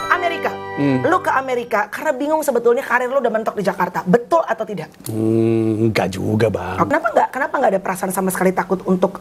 Amerika. Lu ke Amerika karena bingung sebetulnya karir lu udah mentok di Jakarta. Betul atau tidak? Enggak juga, Bang. Kenapa nggak ada perasaan sama sekali takut untuk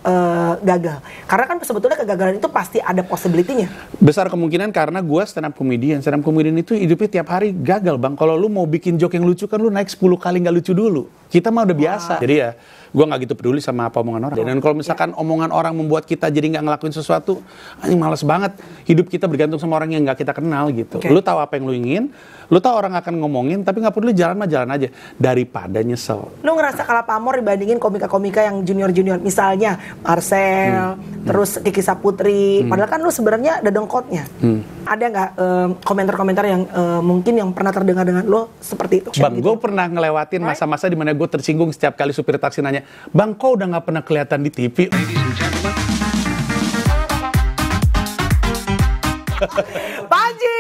gagal? Karena kan sebetulnya kegagalan itu pasti ada possibility-nya. Besar kemungkinan karena gue stand up comedian. Stand up comedian itu hidupnya tiap hari gagal, Bang. Kalau lu mau bikin joke yang lucu kan lu naik 10 kali nggak lucu dulu. Kita mah udah biasa. Jadi ya gue nggak gitu peduli sama apa omongan orang. Dan kalau misalkan omongan orang membuat kita jadi nggak ngelakuin sesuatu, anjing males banget. Hidup kita bergantung sama orang yang nggak kita kenal gitu. Lu tahu apa yang lu ingin, lu tahu orang akan ngomongin, tapi nggak perlu jalan aja daripada nyesel. Lu ngerasa kalah pamor dibandingin komika-komika yang junior-junior, misalnya Marcel, terus Kiki Saputri, padahal kan lu sebenarnya ada dengkotnya. Ada nggak komentar-komentar yang mungkin yang pernah terdengar dengan lo seperti itu? Bang, gue pernah ngelewatin masa-masa di mana gue tersinggung setiap kali supir taksi nanya, Bang, kok udah nggak pernah kelihatan di TV? Panji,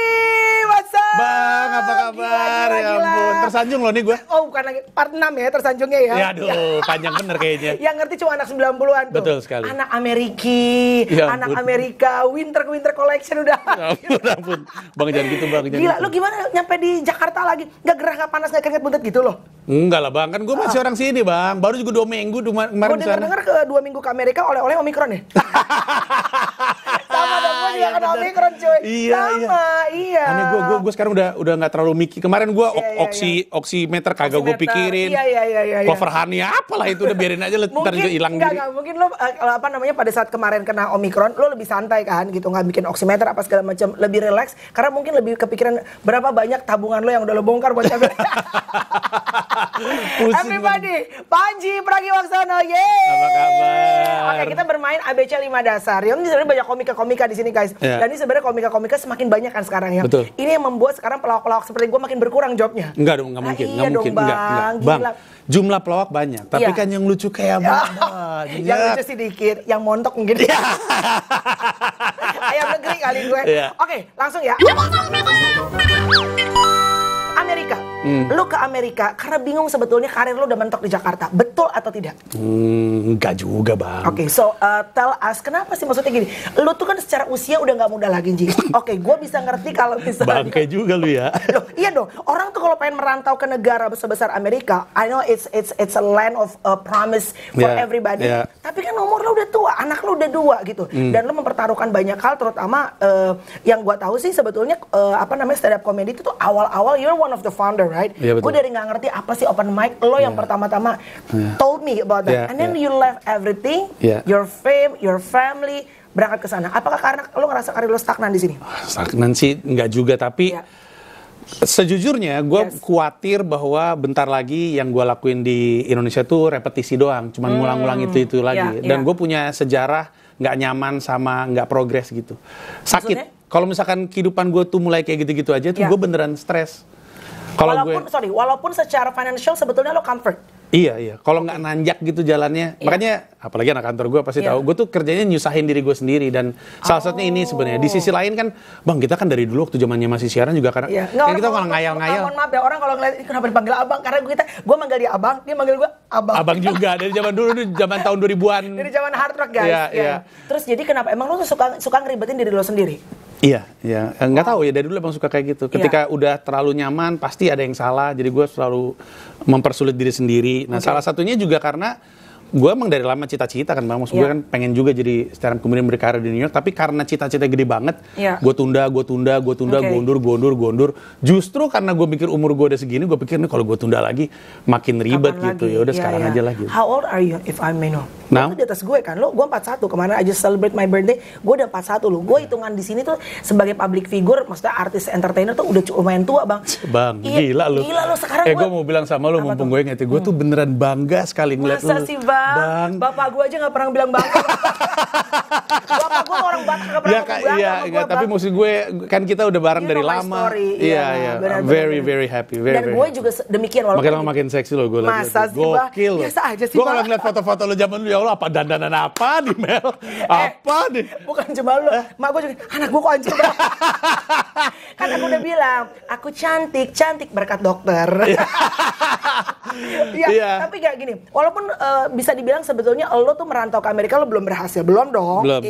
what's up? Bang, apa kabar? Ya ampun, tersanjung loh nih gue. Oh, bukan lagi part 6 ya tersanjungnya ya? Ya aduh, panjang bener kayaknya. Yang ngerti cuma anak 90-an tuh. Betul sekali. Anak anak Amerika, winter collection udah. Ya ampun. Bang jangan gitu, Bang. Gila, lu gimana nyampe di Jakarta lagi? Nggak gerah, nggak panas, nggak keringet buntet gitu loh? Enggak lah, Bang. Kan gue masih orang sini, Bang. Baru juga 2 minggu kemarin gue dengar ke 2 minggu ke Amerika oleh-oleh Omikron ya? Sama dong, gue juga kena Omikron cuy. Iya. Aneh gue sekarang udah nggak terlalu mikir. Kemarin gue oximeter kagak gue pikirin. Iya. Clover honey apalah itu udah biarin aja, ntar juga hilang diri. Mungkin lo pada saat kemarin kena Omikron lo lebih santai kan gitu, nggak bikin oximeter apa segala macam, lebih relax karena mungkin lebih kepikiran berapa banyak tabungan lo yang udah lo bongkar buat cabai. Everybody, Panji Pragiwaksono, yeay! Apa kabar? Oke, kita bermain ABC 5 dasar. Yang ini sebenarnya banyak komika-komika di sini guys. Yeah. Dan ini sebenarnya komika-komika semakin banyak kan sekarang ya. Betul. Ini yang membuat sekarang pelawak-pelawak seperti gue makin berkurang jobnya. Enggak dong, nggak mungkin. Iya dong, Bang. Bang, jumlah pelawak banyak, tapi Iya. kan yang lucu kayak banyak. Yang lucu sedikit, yang montok mungkin. Ayam negeri kali gue. Iya. Oke, langsung ya. Amerika. Lu ke Amerika karena bingung sebetulnya karir lu udah mentok di Jakarta. Betul atau tidak? Enggak juga, Bang. Oke, so tell us kenapa sih, maksudnya gini. Lu tuh kan secara usia udah nggak muda lagi, Ji. Oke, gue bisa ngerti kalau misalnya. Bangke juga lu ya. Loh, iya dong. Orang tuh kalau pengen merantau ke negara sebesar Amerika, I know it's a land of promise for everybody. Yeah. Tapi kan umur lu udah tua, anak lu udah 2 gitu. Dan lu mempertaruhkan banyak hal, terutama yang gua tahu sih sebetulnya stand up comedy itu tuh awal-awal you're one of the founder, right? Yeah, Gue dari nggak ngerti apa sih open mic, lo yang pertama-tama told me about that. And then you left everything, your fame, your family, berangkat ke sana. Apakah karena lo ngerasa karir lo stagnan di sini? Stagnan sih enggak juga, tapi sejujurnya gue khawatir bahwa bentar lagi yang gue lakuin di Indonesia tuh repetisi doang, cuman ngulang-ngulang itu lagi. Dan gue punya sejarah nggak nyaman sama nggak progres gitu. Sakit. Kalau misalkan kehidupan gue tuh mulai kayak gitu-gitu aja tuh gue beneran stres. Walaupun secara financial sebetulnya lo comfort. Iya. Kalau nggak nanjak gitu jalannya, makanya apalagi anak kantor gue pasti tahu. Gue tuh kerjanya nyusahin diri gue sendiri, dan salah satunya ini sebenarnya. Di sisi lain kan, Bang, kita kan dari dulu waktu zamannya masih siaran juga karena kita kalau ngayal-ngayal. Mohon maaf ya, orang kalau ngeliat kenapa dipanggil abang, karena gue manggil dia abang, dia manggil gue abang. Abang juga dari zaman dulu, zaman tahun 2000-an. Dari zaman hard rock guys. Iya. Terus jadi kenapa? Emang lu tuh suka ngeribetin diri lo sendiri? Iya. Nggak tahu ya, dari dulu emang suka kayak gitu. Ketika udah terlalu nyaman, pasti ada yang salah. Jadi gue selalu mempersulit diri sendiri. Nah, salah satunya juga karena gue emang dari lama cita-cita kan, Bang. Maksud gue kan pengen juga jadi stand up comedian berkarir di New York. Tapi karena cita-cita gede banget, gue tunda, gue undur. Justru karena gue pikir umur gue udah segini, gue pikir nih kalau gue tunda lagi makin ribet gitu. Ya udah sekarang aja lah gitu. How old are you if I may know? Nah, Lo tuh di atas gue kan, gue 41, kemarin aja celebrate my birthday, gue udah 41 lo. Gue hitungan di sini tuh sebagai public figure, maksudnya artis entertainer tuh udah lumayan tua, Bang. Bang, gila lo sekarang. Gue mau bilang sama lo, mumpung gue inget, gue tuh beneran bangga sekali ngeliat lo. Masa sih, Bang? Bapak gue aja gak pernah bilang bangga. Bapak gue orang Batak gak pernah ngomong bangga sama gue, tapi maksud gue, kan kita udah bareng dari lama. Iya. Very happy. Dan gue juga demikian. Makin seksi lo gue. Masa sih, Bang? Biasa aja sih, Gue Bang. kalau ngeliat foto-foto lo zaman dulu, ya Allah, apa dandanan apa nih, Mel? Apa nih? Bukan cuma lo, mak gue juga, anak gue kok hancur banget. Kan aku udah bilang, aku cantik berkat dokter. Iya, tapi kayak gini, walaupun bisa dibilang sebetulnya lo tuh merantau ke Amerika, lo belum berhasil, belum dong. Belum.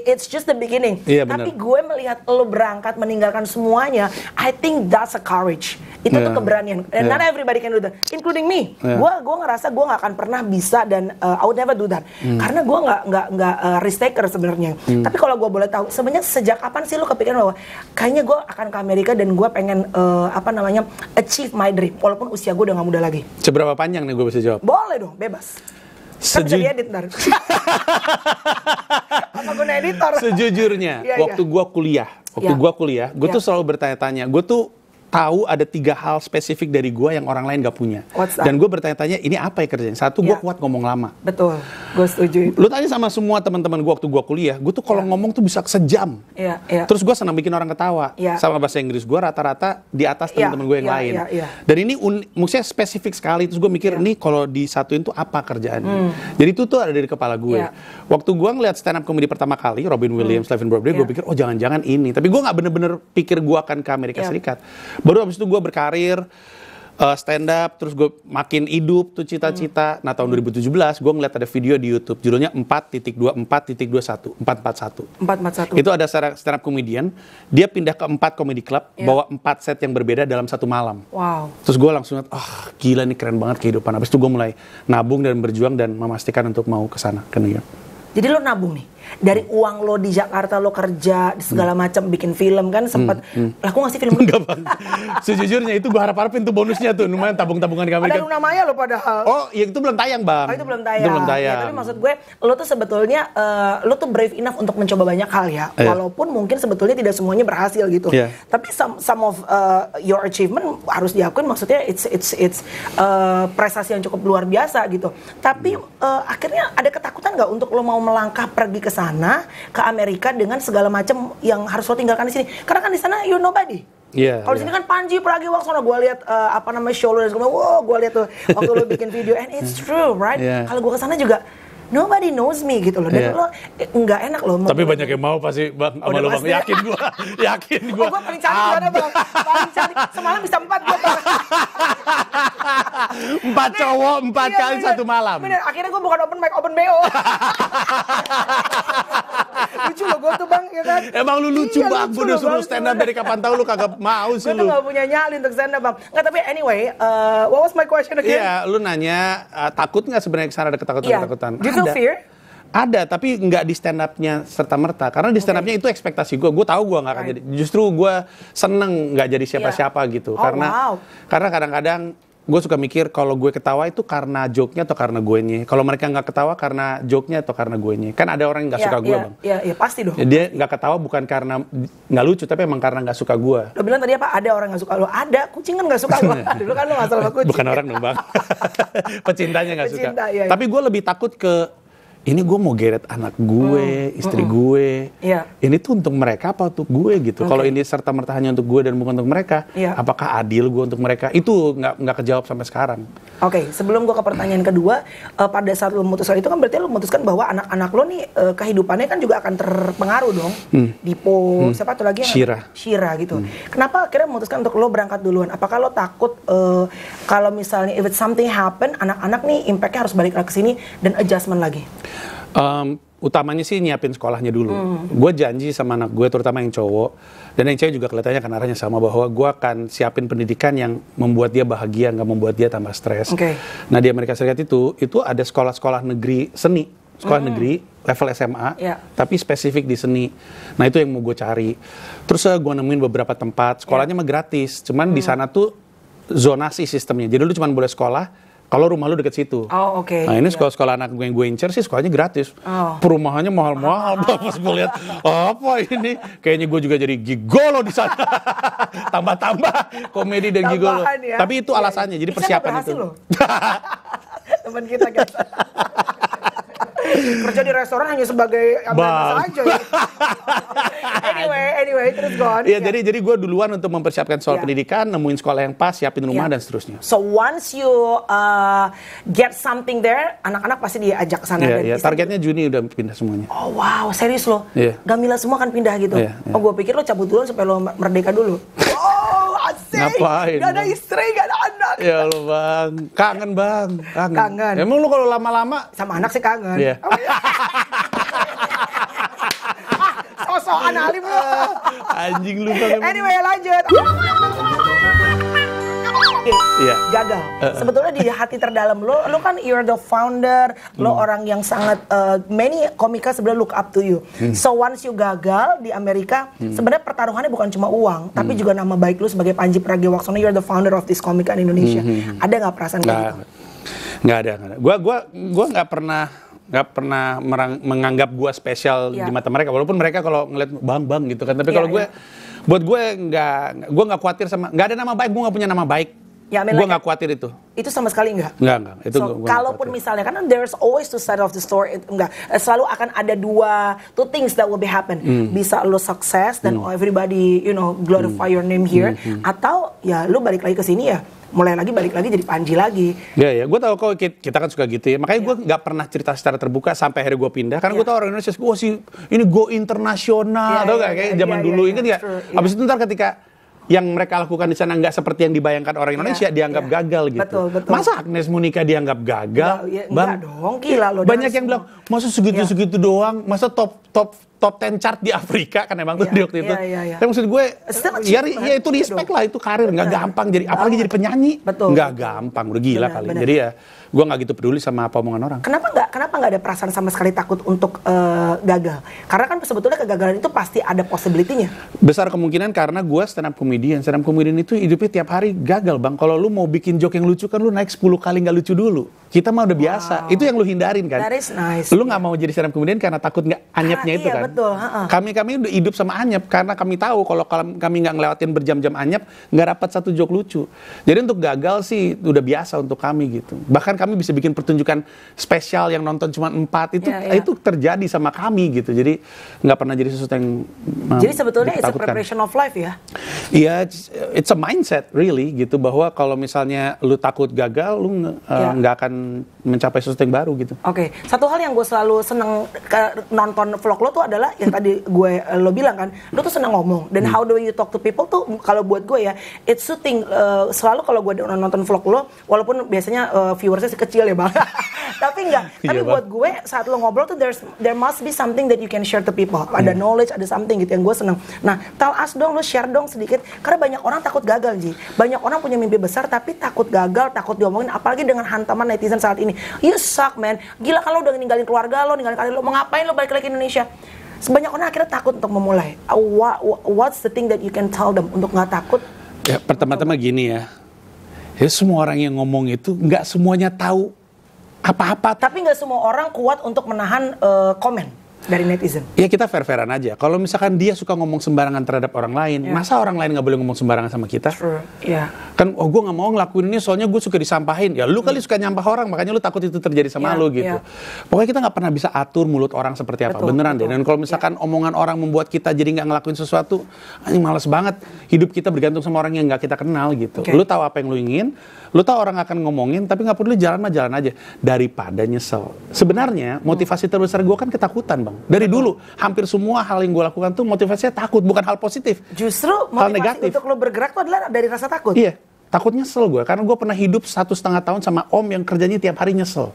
It's just the beginning. Iya, tapi gue melihat lo berangkat meninggalkan semuanya, I think that's a courage. Itu tuh keberanian. And not everybody can do that, including me. Gue ngerasa gue nggak akan pernah bisa dan I would never do that. Karena gue nggak risk taker sebenarnya. Tapi kalau gue boleh tahu, sebenarnya sejak kapan sih lo kepikiran bahwa kayaknya gue akan ke Amerika dan gue pengen achieve my dream, walaupun usia gue udah nggak muda lagi. Seberapa panjang nih gue bisa jawab? Boleh dong, bebas. Kan bisa diedit ntar. Apa gue editor? Sejujurnya, waktu gue kuliah, gue tuh selalu bertanya-tanya. Gue tuh tahu ada 3 hal spesifik dari gue yang orang lain gak punya. Dan gue bertanya-tanya, ini apa ya kerjanya? Satu, gue kuat ngomong lama. Betul, gue setuju itu. Lu tanya sama semua teman-teman gue waktu gue kuliah, gue tuh kalau ngomong tuh bisa sejam. Terus gue senang bikin orang ketawa. Sama bahasa Inggris gue rata-rata di atas teman-teman gue yang lain. Dan ini maksudnya spesifik sekali. Terus gue mikir, ini kalau disatuin tuh apa kerjaannya? Jadi itu tuh ada dari kepala gue. Waktu gue ngeliat stand up comedy pertama kali, Robin Williams, Stephen Bradley, gue pikir, oh jangan-jangan ini. Tapi gue gak bener-bener pikir gue akan ke Amerika Serikat. Baru abis itu gue berkarir, stand up, terus gue makin hidup tuh cita-cita. Nah tahun 2017 gue ngeliat ada video di YouTube, judulnya 4.24.21, 441. Itu ada stand up comedian, dia pindah ke 4 comedy club, bawa 4 set yang berbeda dalam satu malam. Wow. Terus gue langsung lihat, gila nih keren banget kehidupan. Abis itu gue mulai nabung dan berjuang dan memastikan untuk mau ke sana, ke New York. Jadi lo nabung nih, dari uang lo di Jakarta, lo kerja segala macam, bikin film kan sempat. Laku nggak sih film? Enggak bang. Sejujurnya itu gue harapin tuh bonusnya tuh, lumayan tabung-tabungan kami. Ada Luna Maya lo padahal. Oh, ya itu belum tayang bang. Oh itu belum tayang. Ya, tapi maksud gue, lo tuh sebetulnya lo tuh brave enough untuk mencoba banyak hal ya. Walaupun mungkin sebetulnya tidak semuanya berhasil gitu. Tapi some of your achievement harus diakuin. Maksudnya it's prestasi yang cukup luar biasa gitu. Tapi akhirnya ada ketakutan nggak untuk lo mau melangkah pergi ke sana, ke Amerika dengan segala macam yang harus lo tinggalkan di sini? Karena kan di sana you're nobody. Kalau di sini kan Panji Pragiwaksono, gue lihat show lo dan segala, wow, gue lihat tuh waktu lo bikin video, and it's true, right? Kalau gue ke sana juga nobody knows me gitu loh, dan lo nggak enak loh. Tapi banyak yang mau pasti bang, sama lo bang, yakin gue. Gue paling cantik mana bang, paling cantik, semalam bisa 4 gue bang. 4 cowok, 4 kali satu malam. Bener, akhirnya gue bukan open mic, open BO. Lucu loh gue tuh bang, ya kan? Emang lu lucu bang, gue udah suruh stand up dari kapan tahu lu kagak mau sih lu. Gue tuh gak punya nyali untuk stand up bang. Nggak, tapi anyway, what was my question again? Iya, lu nanya, takut nggak sebenarnya kesana ada ketakutan-ketakutan? Do you feel fear? Ada, tapi nggak di stand up-nya serta-merta. Karena di stand up-nya itu ekspektasi gue. Gue tahu gue nggak akan jadi. Justru gue seneng nggak jadi siapa-siapa gitu. Karena kadang-kadang gue suka mikir kalau gue ketawa itu karena joke-nya atau karena gue-nya. Kalau mereka nggak ketawa karena joke-nya atau karena gue-nya. Kan ada orang yang nggak suka gue bang. Iya, pasti dong. Dia nggak ketawa bukan karena nggak lucu, tapi emang karena nggak suka gue. Lo bilang tadi apa? Ada orang nggak suka lo? Ada, kucing kan nggak suka lo. Dulu kan lo masalah kucing. Bukan orang dong bang. Pecintanya nggak suka. Iya. Tapi gue lebih takut ke ini gue mau geret anak gue, istri gue. Ini tuh untuk mereka apa untuk gue gitu. Kalau ini serta-merta hanya untuk gue dan bukan untuk mereka, apakah adil gue untuk mereka? Itu nggak kejawab sampai sekarang. Oke, sebelum gue ke pertanyaan kedua, pada saat lo memutuskan itu kan berarti lo memutuskan bahwa anak-anak lo nih kehidupannya kan juga akan terpengaruh dong. Dipo, siapa tuh lagi? Shira gitu. Kenapa akhirnya memutuskan untuk lo berangkat duluan? Apakah lo takut kalau misalnya if it's something happen, anak-anak nih impact-nya harus balik lagi ke sini dan adjustment lagi? Utamanya sih nyiapin sekolahnya dulu. Gue janji sama anak gue, terutama yang cowok, dan yang cewek juga kelihatannya kan arahnya sama, bahwa gue akan siapin pendidikan yang membuat dia bahagia, nggak membuat dia tambah stres. Nah di Amerika Serikat itu ada sekolah-sekolah negeri seni, sekolah negeri level SMA, tapi spesifik di seni. Nah itu yang mau gue cari. Terus gue nemuin beberapa tempat, sekolahnya mah gratis, cuman di sana tuh zonasi sistemnya. Jadi lu cuma boleh sekolah kalau rumah lu deket situ. Nah ini sekolah-sekolah anak gue yang gue incer sih sekolahnya gratis. Perumahannya mahal-mahal. Pas gue lihat, apa ini? Kayaknya gue juga jadi gigolo di sana. Tambah-tambah komedi dan gigolo. Ya. Tapi itu alasannya, jadi persiapan itu. Teman kita guys. Kerja di restoran hanya sebagai ambil saja. Anyway, terus go on. Iya, jadi gue duluan untuk mempersiapkan soal pendidikan, nemuin sekolah yang pas, siapin rumah dan seterusnya. So once you get something there, anak-anak pasti diajak ke sana. Iya. Targetnya Juni udah pindah semuanya. Oh wow, serius lo? Gamila semua kan pindah gitu. Oh gue pikir lo cabut duluan supaya lo merdeka dulu. Oh asik. Ngapain? Gak ada istri, gak ada anak Ya Allah bang, kangen bang, kangen. Emang lu kalau lama-lama sama anak sih kangen. Iya. Sosokan alim lu. Anjing lu bang. Anyway, lanjut. Iya. Gagal. Sebetulnya di hati terdalam lo kan you're the founder, lo orang yang sangat many komika sebenarnya look up to you. So once you gagal di Amerika, sebenarnya pertaruhannya bukan cuma uang, tapi juga nama baik lo sebagai Panji Pragiwaksono, you're the founder of this komika in Indonesia. Ada nggak perasaan kayak gitu? Nggak ada. Gua nggak pernah menganggap gua spesial di mata mereka, walaupun mereka kalau ngeliat bang gitu kan. Tapi kalau buat gue nggak khawatir sama, nggak ada nama baik, gue nggak punya nama baik. Ya, gue nggak khawatir itu. Itu sama sekali enggak? Enggak. Itu so, kalaupun misalnya, karena there's always two side of the story. Selalu akan ada two things that will be happen. Bisa lo sukses dan everybody, glorify your name here. Atau ya lo balik lagi ke sini ya, balik lagi jadi Panji lagi. Ya, gue tahu kok kita kan suka gitu ya. Makanya gue nggak pernah cerita secara terbuka sampai akhirnya gue pindah. Karena gue tahu orang Indonesia, ini go internasional, tau gak? Kayak zaman dulu, ingat nggak? Abis itu ntar ketika yang mereka lakukan di sana nggak seperti yang dibayangkan orang Indonesia, dianggap gagal gitu. Betul. Masa Agnes Monica dianggap gagal? Enggak dong, gila lo. Banyak yang bilang, masa segitu-segitu doang, masa top 10 chart di Afrika kan emang tuh di waktu itu. Tapi maksud gue, ya itu respect lah, itu karir, nggak gampang jadi, apalagi jadi penyanyi, nggak gampang, udah gila kali. Jadi ya, gue nggak gitu peduli sama apa omongan orang. Kenapa nggak ada perasaan sama sekali takut untuk gagal? Karena kan sebetulnya kegagalan itu pasti ada possibility-nya. Besar kemungkinan karena gue stand up comedian itu hidupnya tiap hari gagal bang. Kalau lu mau bikin joke yang lucu kan lu naik 10 kali nggak lucu dulu. Kita mah udah biasa. Itu yang lu hindarin kan. That is nice. Lu nggak mau jadi stand up comedian karena takut nggak anyepnya itu kan. Betul. Kami udah hidup sama anyep karena kami tahu kalau kami nggak ngelewatin berjam-jam anyep nggak dapat satu joke lucu. Jadi untuk gagal sih udah biasa untuk kami gitu. Bahkan kami bisa bikin pertunjukan spesial yang nonton cuma 4 itu terjadi sama kami gitu. Jadi nggak pernah jadi sesuatu yang jadi sebetulnya it's a preparation of life ya. Iya, it's a mindset really gitu, bahwa kalau misalnya lu takut gagal, lu nggak akan mencapai sesuatu yang baru gitu. Oke. Satu hal yang gue selalu seneng nonton vlog lo tuh adalah yang tadi lo bilang kan, lo tuh seneng ngomong dan how do you talk to people tuh kalau buat gue ya, it's shooting selalu kalau gue nonton vlog lo, walaupun biasanya viewersnya kecil ya bang, tapi tapi buat gue saat lo ngobrol tuh there must be something that you can share to people, ada knowledge, ada something gitu yang gue seneng. Nah, tell us dong, lo share dong sedikit, karena banyak orang takut gagal Ji, banyak orang punya mimpi besar tapi takut gagal, takut diomongin, apalagi dengan hantaman netizen saat ini. You suck man, gila kalau udah ninggalin keluarga lo, ninggalin karir lo, mau ngapain lo balik lagi ke Indonesia? Sebanyak orang akhirnya takut untuk memulai. What's the thing that you can tell them untuk nggak takut? Ya pertama-tama gini ya, semua orang yang ngomong itu nggak semuanya tahu apa-apa. Tapi nggak semua orang kuat untuk menahan komen dari netizen. Ya kita fair-fairan aja. Kalau misalkan dia suka ngomong sembarangan terhadap orang lain, masa orang lain nggak boleh ngomong sembarangan sama kita? True. Kan, gue nggak mau ngelakuin ini soalnya gue suka disampahin. Ya lu kali suka nyampah orang, makanya lu takut itu terjadi sama lu gitu. Pokoknya kita nggak pernah bisa atur mulut orang seperti apa. Beneran deh. Dan kalau misalkan omongan orang membuat kita jadi nggak ngelakuin sesuatu, anjing males banget. Hidup kita bergantung sama orang yang nggak kita kenal gitu. Lu tahu apa yang lu ingin, lu tahu orang akan ngomongin, tapi nggak perlu jalan aja daripada nyesel. Sebenarnya motivasi terbesar gue kan ketakutan bang. Dari dulu hampir semua hal yang gue lakukan tuh motivasinya takut, bukan hal positif. Justru motivasi untuk lo bergerak tuh adalah dari rasa takut. Iya, takut nyesel gue, karena gue pernah hidup 1,5 tahun sama om yang kerjanya tiap hari nyesel.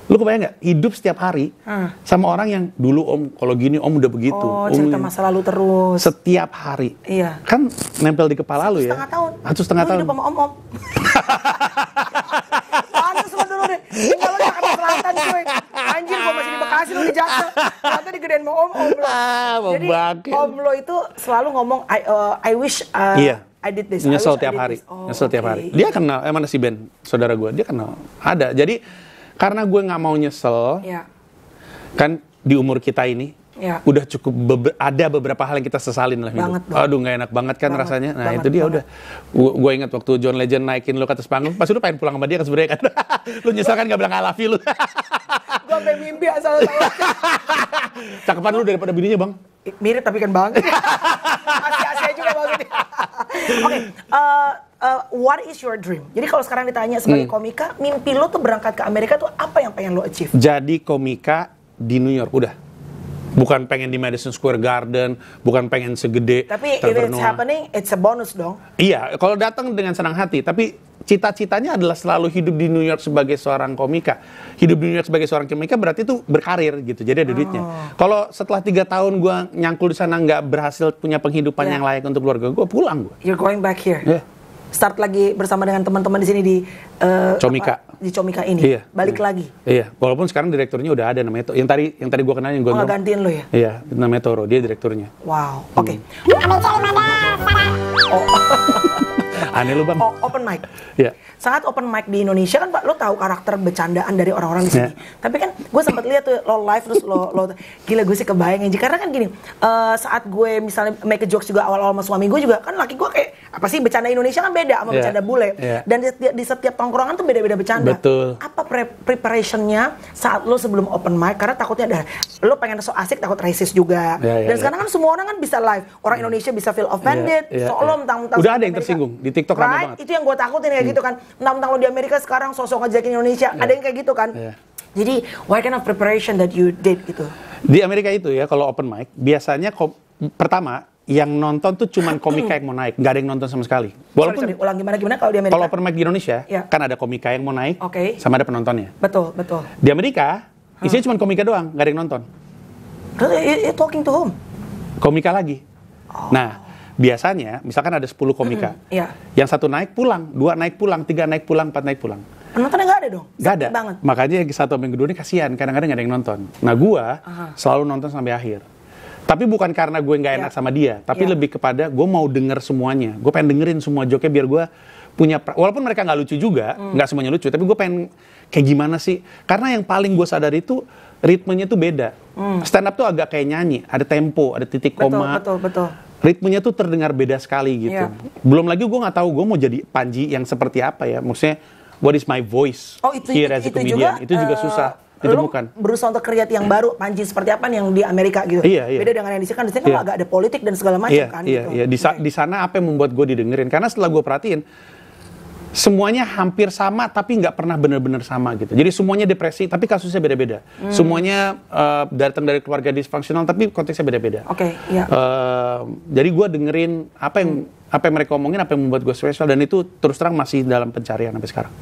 Lu kebayang nggak hidup setiap hari sama orang yang dulu om kalau gini om udah begitu. Cerita masa lalu terus. Setiap hari. Iya. Kan nempel di kepala lu ya. 1,5 tahun. 1,5 tahun. Hidup sama om. Panas lu dulu deh. Tinggal lu Jakarta Selatan cuy. Anjir gua masih di Bekasi lu di Jakarta. Ternyata digedein sama om lo. Jadi om lo itu selalu ngomong I wish I did this. Nyesel tiap hari. Nyesel tiap hari. Dia kenal, mana si Ben, saudara gue, dia kenal. Ada. Jadi karena gue nggak mau nyesel, kan di umur kita ini udah cukup ada beberapa hal yang kita sesalin lah hidup. Aduh nggak enak banget kan rasanya. Nah itu dia udah. Gue ingat waktu John Legend naikin lo ke atas panggung, pasti lu pengen pulang sama dia kan sebenarnya kan. Lu nyesel kan nggak bilang I love you lu. Gue sampai mimpi asal tahu. Cakepan lu daripada bininya bang. Mirip tapi kan bang. Asia juga bang ini. Oke. What is your dream? Jadi kalau sekarang ditanya sebagai komika, mimpi lo tuh berangkat ke Amerika tuh apa yang pengen lo achieve? Jadi komika di New York, udah. Bukan pengen di Madison Square Garden, bukan pengen segede tapi if it's happening, it's a bonus dong. Iya, kalau datang dengan senang hati. Tapi cita-citanya adalah selalu hidup di New York sebagai seorang komika. Hidup di New York sebagai seorang komika berarti itu berkarir gitu, jadi ada duitnya. Kalau setelah 3 tahun gue nyangkul di sana nggak berhasil punya penghidupan yang layak untuk keluarga gue, pulang gue. You're going back here. Yeah. Start lagi bersama dengan teman-teman di sini di Comika. Di Comika ini. Iya. Balik lagi. Iya, walaupun sekarang direkturnya udah ada namanya yang tadi gue kenal yang gue nggak gantiin lo ya? Iya, namanya Toro, dia direkturnya. Wow. Oke. Aneh lu, Bang. Open mic. Iya. Saat open mic di Indonesia kan Pak, lo tahu karakter bercandaan dari orang-orang di sini. Tapi kan gue sempat lihat tuh lo live terus lo gila, gue sih kebayang aja. Karena kan gini, saat gue misalnya make a jokes juga awal-awal sama suami gue juga kan, laki gue kayak apa sih, bercanda Indonesia kan beda sama bercanda bule. Dan di setiap tongkrongan tuh beda-beda bercanda. Betul. Apa preparationnya saat lo sebelum open mic? Karena takutnya ada lo pengen so asik, takut racist juga. Dan sekarang kan semua orang kan bisa live. Orang Indonesia bisa feel offended. Soalnya mentang-mentang udah ada yang tersinggung di TikTok ramai banget. Itu yang gue takutin kayak gitu kan. Mentang-mentang lo di Amerika sekarang sosok ngejakin Indonesia, ada yang kayak gitu kan. Jadi what kind of preparation that you did gitu? Di Amerika itu ya, kalau open mic biasanya pertama yang nonton tuh cuman komika yang mau naik, nggak ada yang nonton sama sekali. Walaupun ulang gimana kalau di Amerika? Kalau open mic di Indonesia kan ada komika yang mau naik, sama ada penontonnya. Betul. Di Amerika isinya cuma komika doang, nggak ada yang nonton. You talking to whom? Komika lagi. Nah, biasanya misalkan ada 10 komika, yang satu naik pulang, 2 naik pulang, 3 naik pulang, 4 naik pulang. Penontonnya nggak ada dong? Nggak ada. Banget. Makanya yang satu minggu kedua ini kasihan, kadang-kadang nggak ada yang nonton. Nah, gua selalu nonton sampai akhir. Tapi bukan karena gue nggak enak sama dia, tapi lebih kepada gue mau denger semuanya. Gue pengen dengerin semua joke-nya biar gue punya, walaupun mereka nggak lucu juga, nggak semuanya lucu, tapi gue pengen kayak gimana sih? Karena yang paling gue sadar itu ritmenya tuh beda. Stand up tuh agak kayak nyanyi, ada tempo, ada titik koma. Betul. Ritmenya tuh terdengar beda sekali gitu. Belum lagi gue nggak tahu gue mau jadi Panji yang seperti apa ya. Maksudnya, what is my voice here as a comedian? Itu juga susah ditemukan. Lo berusaha untuk kreat yang baru, Panji seperti apa yang di Amerika gitu. Beda dengan yang di sini kan agak ada politik dan segala macam kan. Iya. Di sana apa yang membuat gue didengerin? Karena setelah gue perhatiin, semuanya hampir sama tapi nggak pernah benar-benar sama gitu. Jadi semuanya depresi tapi kasusnya beda-beda. Semuanya datang dari keluarga disfungsional tapi konteksnya beda-beda. Jadi gue dengerin apa yang mereka omongin, apa yang membuat gue spesial, dan itu terus terang masih dalam pencarian sampai sekarang.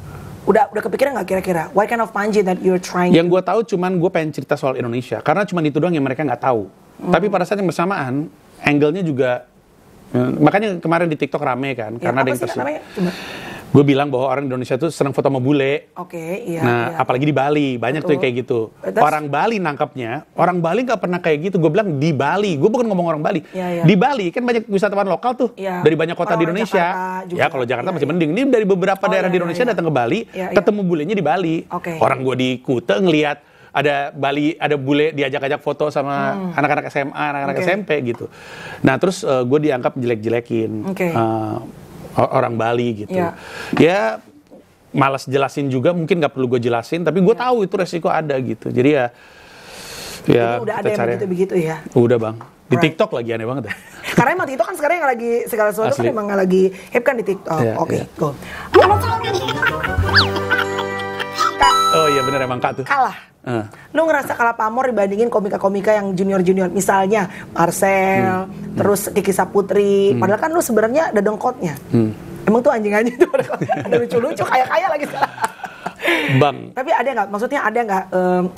Udah kepikiran nggak kira-kira what kind of Panji that you're trying? Yang gue tahu cuman gue pengen cerita soal Indonesia karena cuman itu doang yang mereka nggak tahu. Tapi pada saat yang bersamaan angle-nya juga, makanya kemarin di TikTok rame kan, karena ada yang tersinggung. Gue bilang bahwa orang Indonesia tuh senang foto sama bule. Apalagi di Bali, banyak tuh yang kayak gitu. Orang Bali nangkapnya, orang Bali nggak pernah kayak gitu. Gue bilang di Bali, gue bukan ngomong orang Bali. Di Bali kan banyak wisatawan lokal tuh, dari banyak kota di Indonesia. Kalau Jakarta masih mending. Ini dari beberapa daerah di Indonesia datang ke Bali, ketemu bulenya di Bali. Orang gue di Kuta ngelihat ada bule diajak-ajak foto sama anak-anak SMA, anak-anak SMP gitu. Nah terus gue dianggap jelek-jelekin. Orang Bali gitu. Ya malas jelasin juga, mungkin nggak perlu gue jelasin, tapi gue tahu itu resiko ada gitu. Jadi ya udah ada yang begitu ya. Udah Bang. Di TikTok lagi aneh banget ya. Karena emang TikTok kan sekarang yang lagi segala sesuatu kan emang lagi hip kan di TikTok. Go. Oh iya bener emang Kak tuh. Kalah. Lu ngerasa kalah pamor dibandingin komika-komika yang junior-junior, misalnya Marcel, terus Kiki Saputri, padahal kan lu sebenarnya ada dengkotnya. Emang tuh anjing-anjing tuh ada lucu-lucu, kaya-kaya lagi sekarang. Bang. Tapi ada nggak? Maksudnya ada nggak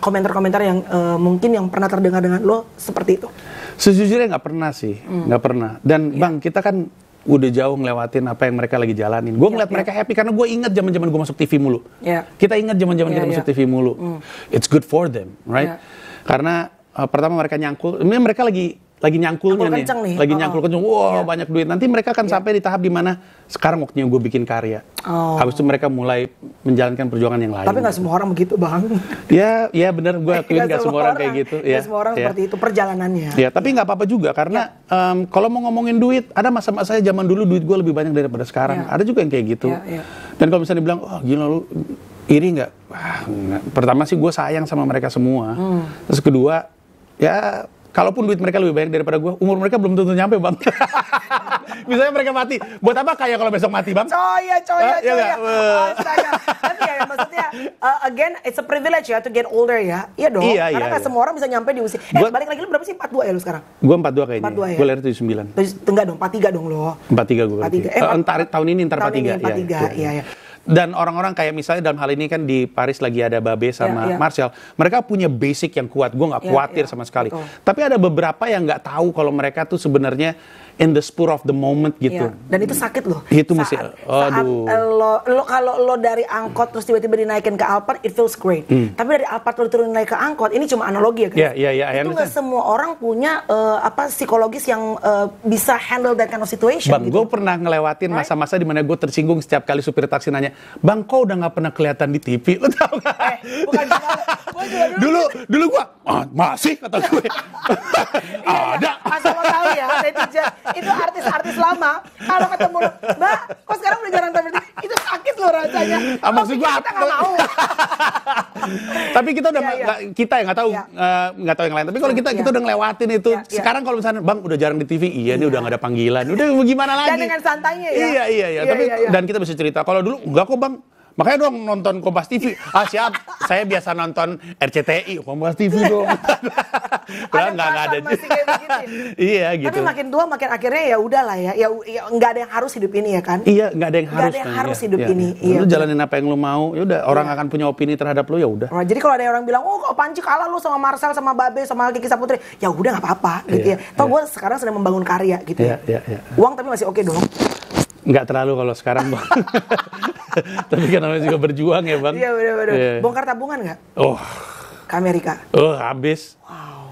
komentar-komentar yang mungkin yang pernah terdengar dengan lo seperti itu? Sejujurnya nggak pernah sih, nggak pernah. Dan Bang, kita kan udah jauh ngelewatin apa yang mereka lagi jalanin. Gue ngeliat mereka happy karena gue ingat zaman-zaman gue masuk TV mulu. Kita ingat zaman-zaman kita masuk TV mulu. It's good for them, right? Karena pertama mereka nyangkul, ini mereka lagi nyangkulnya nih. Lagi nyangkul kenceng. Wow, banyak duit. Nanti mereka akan sampai di tahap di mana sekarang waktunya gue bikin karya. Habis itu mereka mulai menjalankan perjuangan yang lain. Tapi nggak semua orang begitu, Bang. Ya benar, gue akuin nggak semua orang kayak gitu. Nggak semua orang seperti itu perjalanannya. Ya, tapi nggak apa-apa juga karena kalau mau ngomongin duit, ada masa-masa saya zaman dulu duit gue lebih banyak daripada sekarang. Ada juga yang kayak gitu. Dan kalau misalnya dibilang, oh gila lu iri nggak? Wah, enggak. Pertama sih gue sayang sama mereka semua. Terus kedua, ya kalaupun duit mereka lebih banyak daripada gue, umur mereka belum tentu nyampe, Bang. Misalnya mereka mati, buat apa kaya kalau besok mati, Bang? Coya. Astaga. Tapi ya maksudnya, again, it's a privilege ya to get older ya. Iya dong, karena nggak semua orang bisa nyampe di usia. Balik lagi lu berapa sih? 42 ya lu sekarang? Gue 42 kayaknya. 42 ya? Gue lahir 79. Enggak dong, 43 dong lo. 43 gue berarti. Entar tahun ini, entar 43. Iya. Dan orang-orang kayak misalnya dalam hal ini kan di Paris lagi ada Babe sama Marcel, mereka punya basic yang kuat. Gue nggak khawatir sama sekali. Betul. Tapi ada beberapa yang nggak tahu kalau mereka tuh sebenarnya in the spur of the moment gitu. Dan itu sakit loh. Itu mesti, kalau lo dari angkot terus tiba-tiba dinaikin ke Alphard, it feels great. Tapi dari Alphard lo turun naik ke angkot, ini cuma analogi ya kan? Itu nggak semua orang punya psikologis yang bisa handle that kind of situation. Bang, gitu. gue pernah ngelewatin masa-masa di mana gue tersinggung setiap kali supir taksi nanya, Bang, kok udah nggak pernah kelihatan di TV? Lo tau gak? Bukan dulu gue, masih kata gue. Ada. Asal lo tahu ya, netizen itu artis-artis lama kalau ketemu lo, Mbak, kok sekarang udah jarang tampil, itu sakit lo rasanya. Maksud gue kita nggak mau. Tapi kita udah kita yang nggak tahu yang lain. Tapi kalau kita udah ngelewatin itu. Sekarang kalau misalnya Bang udah jarang di TV, ini udah nggak ada panggilan, udah gimana lagi? Dan dengan santainya ya. Iya. Tapi dan kita bisa cerita. Kalau dulu enggak kok Bang. Makanya dong nonton Kompas TV. Siap, saya biasa nonton RCTI, Kompas TV dong. Nggak ada. Iya gitu. Tapi makin tua makin akhirnya ya udahlah ya nggak ada yang harus hidup ini ya kan? Iya, nggak ada yang harus hidup ini. Lu jalanin apa yang lu mau, ya udah. Orang akan punya opini terhadap lu, ya udah. Jadi kalau ada orang bilang, oh kok Panji kalah lu sama Marcel, sama Babe, sama Kiki Saputri, ya udah nggak apa-apa gitu ya. Toh gue sekarang sedang membangun karya gitu ya. Uang tapi masih oke dong. Nggak terlalu kalau sekarang Bang. Tapi kan namanya juga berjuang ya Bang. Iya benar-benar. Bongkar tabungan nggak? Ke Amerika? Habis. Wow.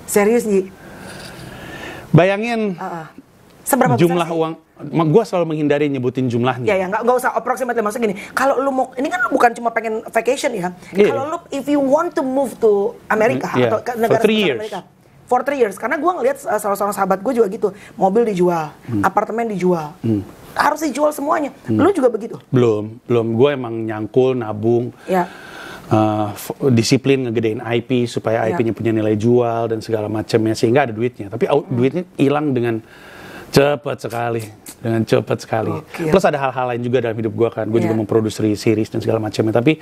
Serius Ji? Bayangin seberapa jumlah besar uang. Gue selalu menghindari nyebutin jumlahnya. Iya, nggak usah approximate. Maksudnya gini, kalau lu mau, ini kan lu bukan cuma pengen vacation ya. Kalau lu, if you want to move to Amerika atau ke negara Amerika, for 3 years, karena gue ngeliat salah seorang sahabat gue juga gitu, mobil dijual, apartemen dijual, harus dijual semuanya. Lu juga begitu? Belum. Gue emang nyangkul, nabung, disiplin ngegedein IP supaya IP-nya punya nilai jual dan segala macamnya sehingga ada duitnya. Tapi duitnya hilang dengan cepat sekali. Plus ada hal-hal lain juga dalam hidup gue kan. Gue juga memproduksi series dan segala macamnya. Tapi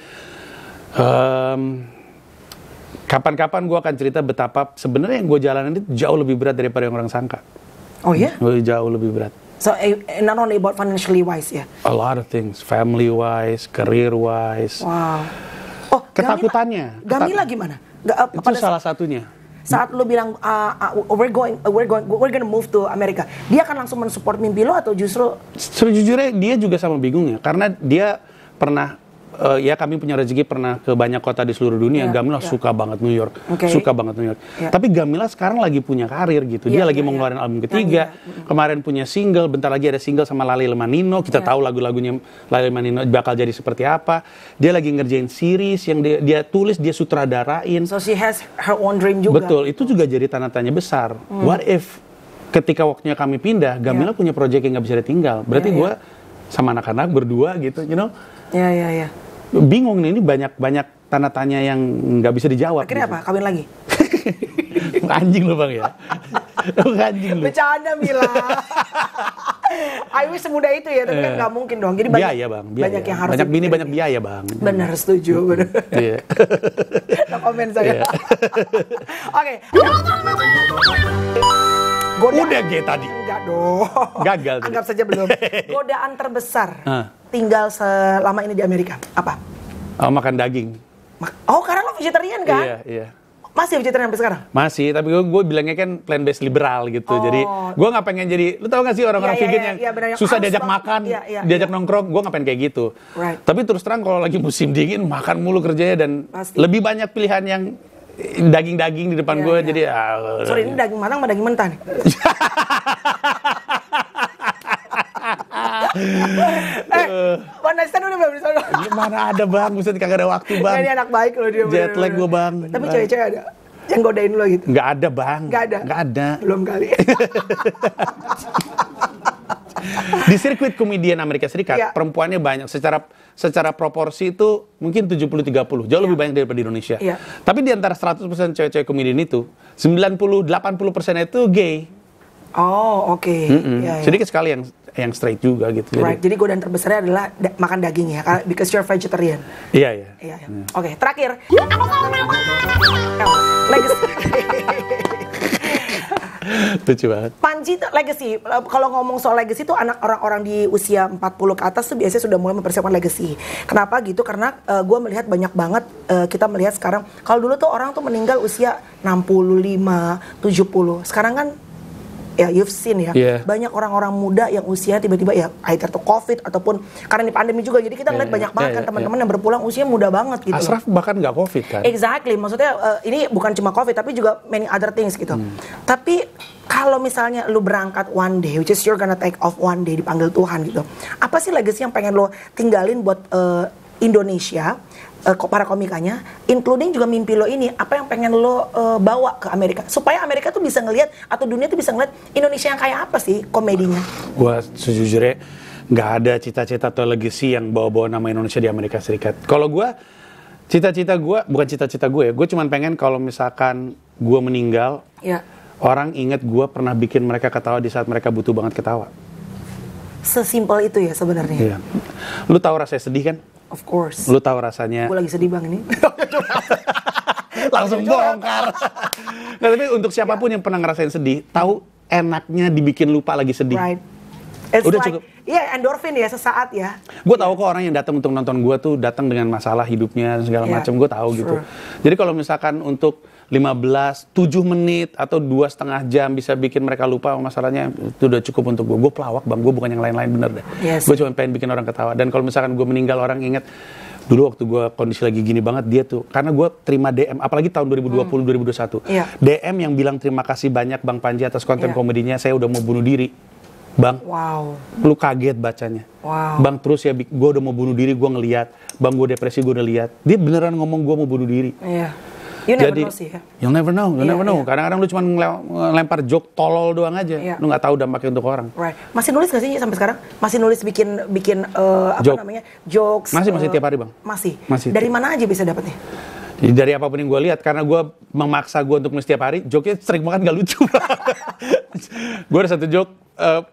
kapan-kapan gue akan cerita betapa sebenarnya yang gue jalanin itu jauh lebih berat daripada yang orang sangka. Oh ya? Jauh lebih berat. So not only about financially wise ya? A lot of things, family wise, career wise. Wow. Ketakutannya. Gamila gimana? Itu salah satunya. Saat lu bilang we're gonna move to America, dia akan langsung mensupport mimpi lo atau justru? Sejujurnya dia juga sama bingungnya karena dia pernah kami punya rezeki pernah ke banyak kota di seluruh dunia. Gamila suka banget New York, suka banget New York. Tapi Gamila sekarang lagi punya karir gitu. Dia lagi mau ngeluarin album ketiga. Kemarin punya single, bentar lagi ada single sama Lale Manino. Kita tahu lagu-lagunya Lale Manino bakal jadi seperti apa. Dia lagi ngerjain series yang dia tulis, dia sutradarain. So she has her own dream juga. Betul, itu juga jadi tanda tanya besar. What if ketika waktunya kami pindah, Gamila punya proyek yang nggak bisa ditinggal. Berarti gue sama anak-anak berdua gitu, you know? Iya. Bingung nih, ini banyak tanda tanya yang nggak bisa dijawab. Akhirnya gitu. apa? Kawin lagi? Anjing lu Bang ya? Anjing lu. Bercanda Mila. I wish semudah itu ya, tapi kan nggak mungkin dong. Jadi biaya Bang, banyak yang harus. Banyak bini, banyak biaya Bang. Benar, setuju. Benar. Iya. No komen saya. Oke. Udah G tadi. Enggak dong. Gagal. Anggap saja belum. Godaan terbesar tinggal selama ini di Amerika apa? Makan daging. Karena lo vegetarian kan? Iya. Masih vegetarian sampai sekarang? Masih, tapi gue bilangnya kan plant-based liberal gitu. Jadi gue nggak pengen jadi, lu tau gak sih orang-orang vegan yang susah diajak makan, diajak nongkrong, gue nggak pengen kayak gitu. Right. Tapi terus terang kalau lagi musim dingin, makan mulu kerjanya dan lebih banyak pilihan yang daging-daging di depan gue. Jadi sorry, ini daging matang sama daging mentah nih? One night stand udah belum di sana? Mana ada Bang, buset kagak ada waktu Bang. Ini anak baik loh dia. Jet lag gue Bang. Tapi cewek-cewek ada yang godain lo gitu? Nggak ada Bang. Nggak ada? Belum kali. Di sirkuit komedian Amerika Serikat, perempuannya banyak. Secara proporsi itu mungkin 70-30. Jauh lebih banyak daripada di Indonesia. Tapi di antara 100% cewek-cewek komedian itu, 90-80% itu gay. Oh, oke. Sedikit sekali yang straight juga gitu. Right. Jadi godaan terbesarnya adalah makan daging ya, because you're vegetarian. Iya. Oke, terakhir. Legacy. Lucu banget. Panji legacy. Kalau ngomong soal legacy tuh anak orang-orang di usia 40 ke atas tuh biasanya sudah mulai mempersiapkan legacy. Kenapa gitu? Karena gue melihat banyak banget kita melihat sekarang. Kalau dulu tuh orang tuh meninggal usia 65, 70. Sekarang kan ya you've seen ya, banyak orang-orang muda yang usia tiba-tiba ya either tuh COVID ataupun karena ini pandemi juga, jadi kita ngeliat banyak banget kan teman-teman yang berpulang usia muda banget gitu. Ashraf bahkan nggak COVID kan? Exactly, maksudnya ini bukan cuma COVID tapi juga many other things gitu. Tapi kalau misalnya lu berangkat one day, which is you're gonna take off one day, dipanggil Tuhan gitu, apa sih legacy yang pengen lo tinggalin buat Indonesia, para komikanya, including juga mimpi lo ini, apa yang pengen lo bawa ke Amerika supaya Amerika tuh bisa ngelihat atau dunia tuh bisa ngelihat Indonesia yang kayak apa sih komedinya? Gua sejujurnya nggak ada cita-cita atau legacy yang bawa-bawa nama Indonesia di Amerika Serikat. Kalau gua, cita-cita gua bukan cita-cita gue, gue cuma pengen kalau misalkan gua meninggal, orang inget gua pernah bikin mereka ketawa di saat mereka butuh banget ketawa. Sesimpel itu ya sebenarnya. Iya. Lu tahu rasanya sedih kan? Of course. Lu tahu rasanya. Gue lagi sedih bang ini. Langsung bongkar. Nah, tapi untuk siapapun yang pernah ngerasain sedih, tahu enaknya dibikin lupa lagi sedih. Right. It's udah like, cukup. Iya, endorfin ya sesaat ya. Gue tahu kok orang yang datang untuk nonton gue tuh datang dengan masalah hidupnya segala macam. Gue tahu gitu. Jadi kalau misalkan untuk 7 menit atau 2,5 jam bisa bikin mereka lupa masalahnya, itu udah cukup untuk gue. Gue pelawak bang, gue bukan yang lain-lain, bener deh. Gue cuma pengen bikin orang ketawa. Dan kalau misalkan gue meninggal, orang inget dulu waktu gue kondisi lagi gini banget, dia tuh, karena gue terima DM, apalagi tahun 2020-2021, DM yang bilang terima kasih banyak Bang Panji atas konten komedinya, saya udah mau bunuh diri. Bang, lu kaget bacanya. Bang, terus ya, gue udah mau bunuh diri, gue ngeliat. Bang, gue depresi, gue udah lihat. Dia beneran ngomong gue mau bunuh diri. You never know sih ya. You'll never know, Kadang-kadang lu cuma ngelempar joke tolol doang aja. Lu nggak tahu dampaknya untuk orang. Right. Masih nulis nggak sih sampai sekarang? Masih nulis bikin jokes? Masih tiap hari bang. Masih. tiap. Dari mana aja bisa dapetnya? Dari apapun yang gue lihat, karena gue memaksa gue untuk nulis tiap hari, joke-nya sering banget gak lucu. Gue ada satu joke,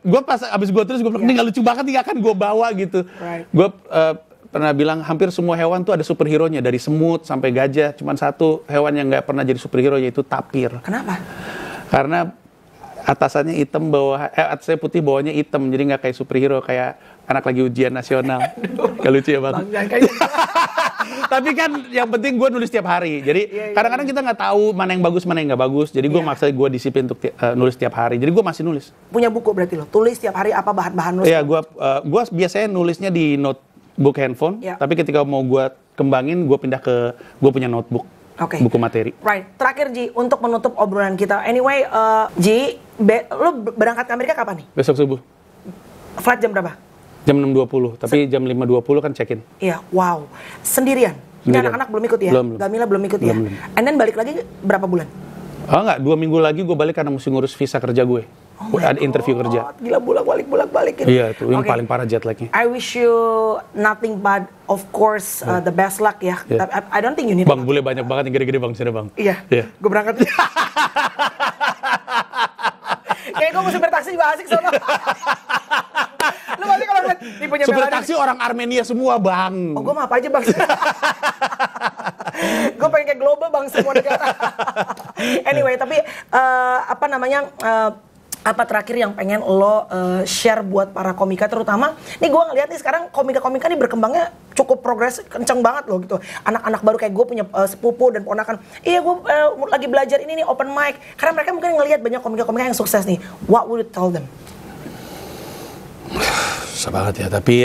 gue pas abis gue tulis, gue bilang, ini gak lucu banget, ini akan gue bawa gitu. Gue pernah bilang, hampir semua hewan tuh ada superhero-nya, dari semut sampai gajah, cuman satu hewan yang gak pernah jadi superhero, yaitu tapir. Kenapa? Karena atasannya hitam, atasnya putih, bawahnya hitam, jadi gak kayak superhero, kayak anak lagi ujian nasional. Gak lucu ya bang? Tapi kan yang penting gue nulis tiap hari. Jadi kadang-kadang kita nggak tahu mana yang bagus, mana yang nggak bagus. Jadi gue maksa gue disiplin untuk nulis tiap hari. Jadi gue masih nulis. Punya buku berarti lo? Tulis tiap hari apa bahan-bahan nulis? Iya, gue biasanya nulisnya di notebook handphone. Tapi ketika mau gue kembangin, gue pindah ke gue punya notebook. Buku materi. Right. Terakhir Ji, untuk menutup obrolan kita. Anyway, Ji, lo berangkat ke Amerika kapan nih? Besok subuh. Flight jam berapa? Jam 6.20, tapi jam 5.20 kan check-in. Iya, wow. Sendirian? Ini anak-anak belum ikut ya? Belum. Gamila belum ikut ya? And then balik lagi berapa bulan? Oh enggak, 2 minggu lagi gue balik karena mesti ngurus visa kerja gue. Ada interview kerja. Gila, bolak-balik gitu. Iya, itu yang paling parah jet lagnya. I wish you nothing but, of course, the best luck ya. I don't think you need Bang, boleh banyak banget yang gede-gede bang, sini bang. Iya, gue berangkat. Kayak gue mau supir taksi juga asik soalnya. Lu pasti kalau ngeliat tipenya supir taksi orang Armenia semua bang. Oh, gue mah apa aja bang. Gue pengen kayak global bang, semua negara. Anyway, tapi apa terakhir yang pengen lo share buat para komika, terutama nih gue ngeliat nih sekarang komika-komika nih berkembangnya cukup progres kenceng banget loh gitu. Anak-anak baru kayak gue punya sepupu dan ponakan, iya gue lagi belajar ini nih open mic, karena mereka mungkin ngelihat banyak komika-komika yang sukses nih. What would you tell them? Susah banget ya, tapi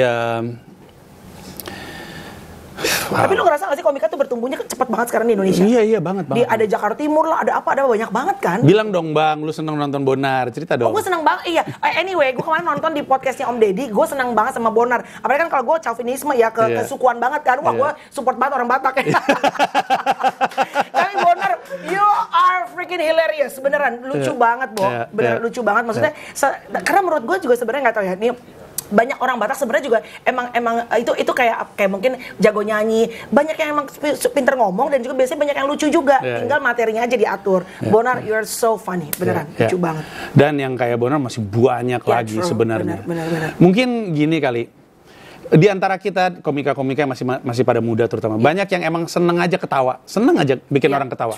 tapi lu ngerasa gak sih komika tuh bertumbuhnya cepat banget sekarang di Indonesia? Iya banget. Ada Jakarta Timur lah, ada banyak banget kan? Bilang dong bang, lu seneng nonton Bonar, cerita dong. Oh, gue seneng banget, iya. Anyway, gue kemarin nonton di podcastnya Om Deddy, gue seneng banget sama Bonar. Apalagi kan kalau gue chauvinisme ya, kesukuan banget kan. Wah, gue support banget orang Batak ya. Tapi Bonar, you are freaking hilarious, beneran. Lucu banget, Bo. Beneran lucu banget. Maksudnya, karena menurut gue juga sebenarnya gak tahu ya, nih banyak orang Batak sebenarnya juga emang itu kayak mungkin jago nyanyi, banyak yang emang pinter ngomong dan juga biasanya banyak yang lucu juga, tinggal materinya aja diatur. Bonar, you are so funny, beneran lucu banget. Dan yang kayak Bonar masih banyak lagi sebenarnya. Benar. Mungkin gini kali, di antara kita komika-komika yang masih pada muda terutama, banyak yang emang seneng aja ketawa, seneng aja bikin orang ketawa.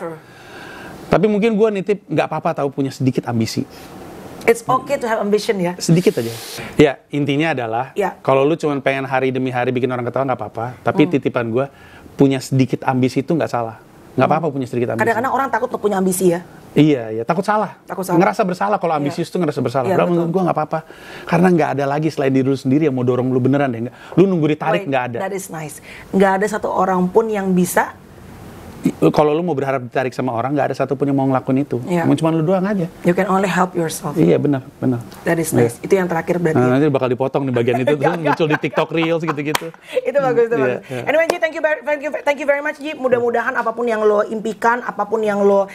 Tapi mungkin gue nitip nggak apa-apa tahu punya sedikit ambisi. It's okay to have ambition ya. Sedikit aja. Ya intinya adalah kalau lu cuma pengen hari demi hari bikin orang ketawa nggak apa-apa. Tapi titipan gue punya sedikit ambisi itu nggak salah. Nggak apa-apa punya sedikit ambisi. Kadang-kadang orang takut untuk punya ambisi ya. Iya, takut salah. Ngerasa bersalah kalau ambisius itu ngerasa bersalah. Padahal menurut gue nggak apa-apa. Karena nggak ada lagi selain diri lu sendiri yang mau dorong lu beneran deh. Lu nunggu ditarik nggak ada. That is nice. Nggak ada satu orang pun yang bisa. Kalau lu mau berharap ditarik sama orang, nggak ada satupun yang mau ngelakuin itu. Cuma lu doang aja. You can only help yourself. Iya benar. That is nice. Itu yang terakhir berarti. Nanti bakal dipotong di bagian itu tuh muncul di TikTok Reels gitu-gitu. Itu bagus. Anyway Ji, thank you very much Ji. Mudah-mudahan apapun yang lo impikan, apapun yang lo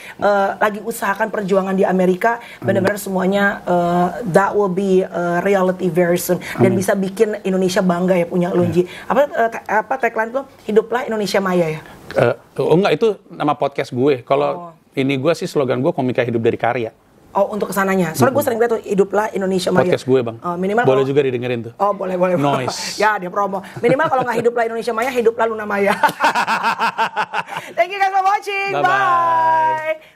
lagi usahakan perjuangan di Amerika, benar-benar semuanya that will be reality very soon. Dan bisa bikin Indonesia bangga ya punya lo Ji. Apa tagline tuh? Hiduplah Indonesia Maya ya. Enggak, itu nama podcast gue. Kalau ini gue sih slogan gue komika hidup dari karya. Oh, untuk kesananya. Soalnya gue sering lihat tuh hiduplah Indonesia Maya. Podcast gue bang. Minimal boleh juga didengerin tuh. Oh boleh. Noise. Ya dia promo. Minimal kalau nggak hiduplah Indonesia Maya, hiduplah Luna Maya. Thank you guys for watching. Bye.